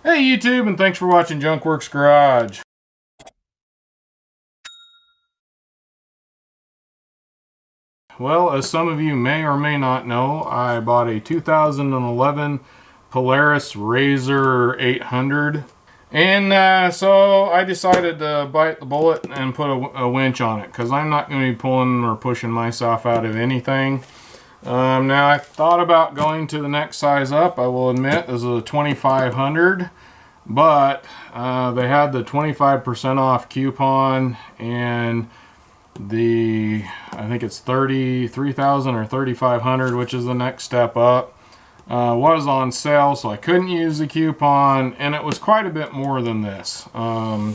Hey YouTube, and thanks for watching Junkworks Garage. Well, as some of you may or may not know, I bought a 2011 Polaris RZR 800. And so I decided to bite the bullet and put a winch on it, because I'm not going to be pulling or pushing myself out of anything. Now I thought about going to the next size up. I will admit this is a 2500. But they had the 25% off coupon, and I think it's 33,000 or 3,500, which is the next step up, was on sale, so I couldn't use the coupon, and it was quite a bit more than this.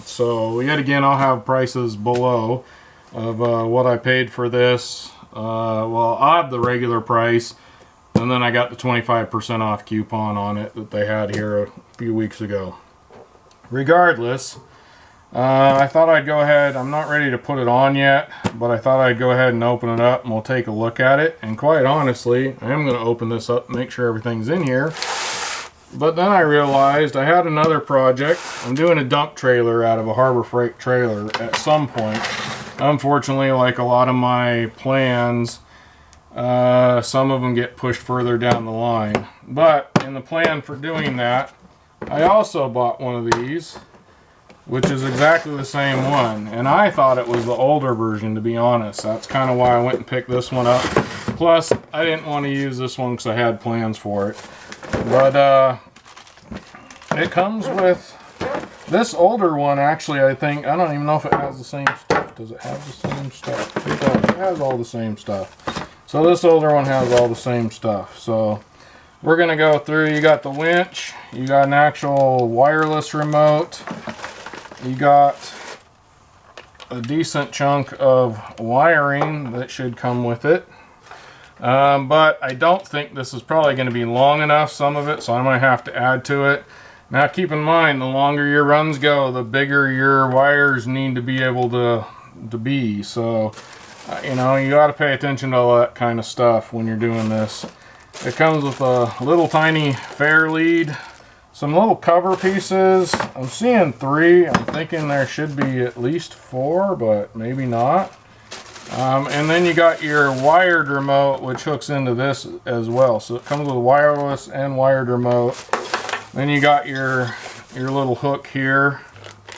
So yet again, I'll have prices below of what I paid for this. Well, I have the regular price, and then I got the 25% off coupon on it that they had here a few weeks ago. Regardless, I thought I'd go ahead. I'm not ready to put it on yet, but I thought I'd go ahead and open it up and we'll take a look at it. And quite honestly, I am going to open this up and make sure everything's in here. But then I realized I had another project. I'm doing a dump trailer out of a Harbor Freight trailer at some point. Unfortunately, like a lot of my plans, some of them get pushed further down the line. But in the plan for doing that, I also bought one of these, which is exactly the same one, and I thought it was the older version, to be honest. That's kind of why I went and picked this one up. Plus, I didn't want to use this one because I had plans for it. But it comes with this older one. Actually, I think, I don't even know if it has the same stuff. Does it have the same stuff? It does. It has all the same stuff. So this older one has all the same stuff. So we're going to go through. You got the winch, you got an actual wireless remote, you got a decent chunk of wiring that should come with it. But I don't think this is probably going to be long enough, some of it, so I might have to add to it. Now keep in mind, the longer your runs go, the bigger your wires need to be able to be. So, you know, you got to pay attention to all that kind of stuff when you're doing this. It comes with a little tiny fair lead, some little cover pieces. I'm seeing 3. I'm thinking there should be at least 4, but maybe not. And then you got your wired remote, which hooks into this as well. So it comes with a wireless and wired remote. Then you got your little hook here,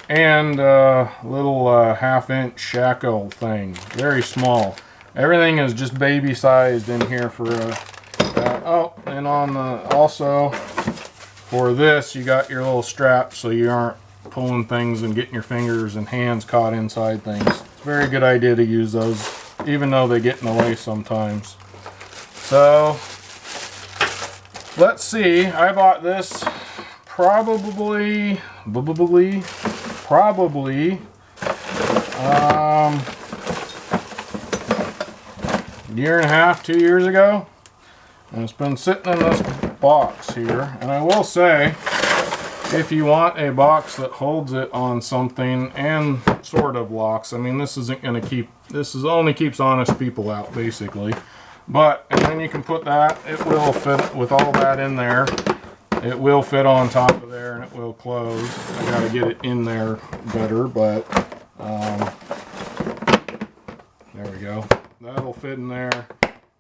and a little 1/2-inch shackle thing. Very small. Everything is just baby sized in here for oh, and on the, also for this, you got your little strap so you aren't pulling things and getting your fingers and hands caught inside things. It's a very good idea to use those, even though they get in the way sometimes. So let's see. I bought this probably year and a half, 2 years ago. And it's been sitting in this box here. And I will say, if you want a box that holds it on something and sort of locks, I mean, this isn't going to keep, this is only keeps honest people out, basically. But, and then you can put that, it will fit with all that in there. It will fit on top of there and it will close. I got to get it in there better, but there we go. That'll fit in there.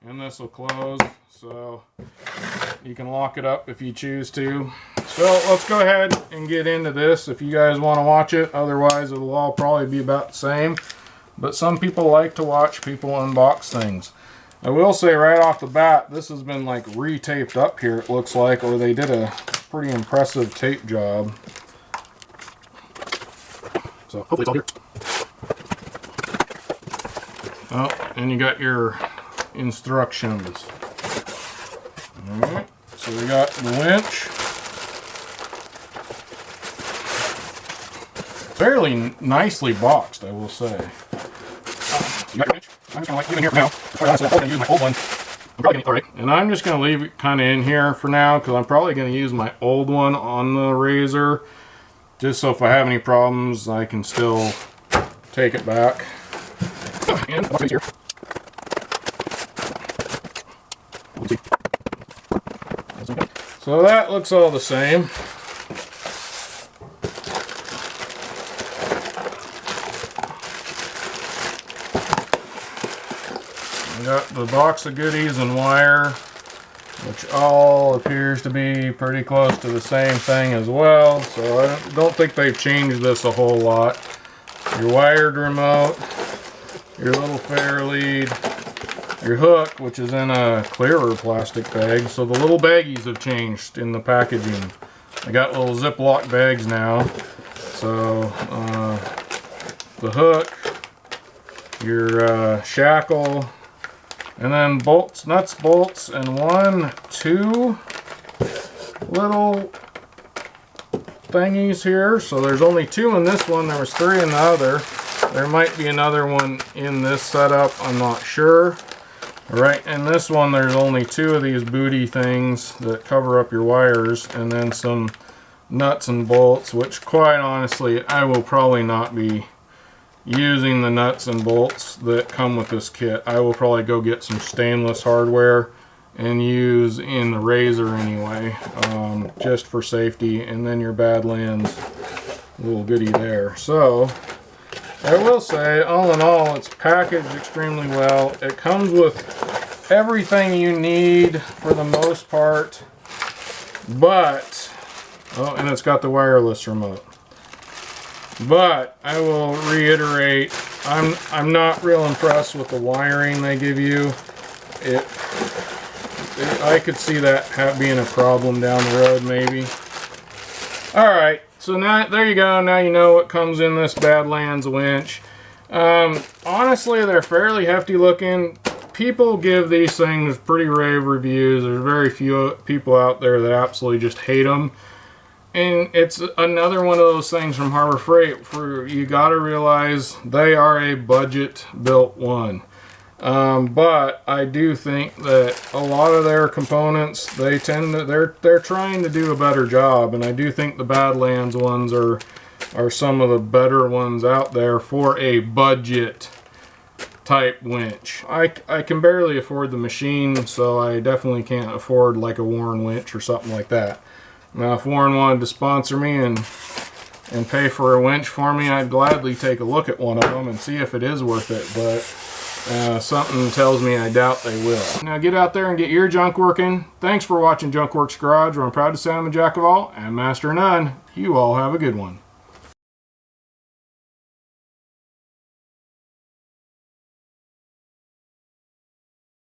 And this will close, so you can lock it up if you choose to. So let's go ahead and get into this if you guys want to watch it. Otherwise, it'll all probably be about the same. But some people like to watch people unbox things. I will say right off the bat, this has been like re-taped up here, it looks like, or they did a pretty impressive tape job. So hopefully it's all here. Oh, and you got your instructions. Alright, so we got the winch. Fairly nicely boxed, I will say. You got your winch. I'm just going to leave it in here for now. I'm going to use my old one. I'm probably gonna, and I'm just going to leave it kind of in here for now, because I'm probably going to use my old one on the RZR, just so if I have any problems, I can still take it back. And the box is here. So that looks all the same. got the box of goodies and wire, which all appears to be pretty close to the same thing as well. So I don't think they've changed this a whole lot. Your wired remote, your little fair lead, your hook, which is in a clearer plastic bag. So the little baggies have changed in the packaging. I got little Ziploc bags now. So the hook, your shackle, and then bolts, nuts, bolts, and 1, 2 little thingies here. So there's only 2 in this one. There was 3 in the other. There might be another one in this setup. I'm not sure. Right in this one, there's only 2 of these booty things that cover up your wires, and then some nuts and bolts, which quite honestly, I will probably not be using the nuts and bolts that come with this kit. I will probably go get some stainless hardware and use in the razor anyway, just for safety. And then your Badlands little goodie there. So I will say, all in all, it's packaged extremely well. It comes with everything you need for the most part, but, oh, and it's got the wireless remote. But I will reiterate, I'm not real impressed with the wiring they give you. I could see that being a problem down the road, maybe. Alright, so now there you go. Now you know what comes in this Badlands winch. Honestly, they're fairly hefty looking. People give these things pretty rave reviews. There's very few people out there that absolutely just hate them. And it's another one of those things from Harbor Freight, you got to realize they are a budget built one. But I do think that a lot of their components, they're trying to do a better job, and I do think the Badlands ones are some of the better ones out there for a budget type winch. I can barely afford the machine, so I definitely can't afford like a Warren winch or something like that. Now, if Warren wanted to sponsor me and pay for a winch for me, I'd gladly take a look at one of them and see if it is worth it, but something tells me I doubt they will. Now get out there and get your junk working. Thanks for watching Junk Works Garage, where I'm proud to say I'm a jack of all and master of none. You all have a good one.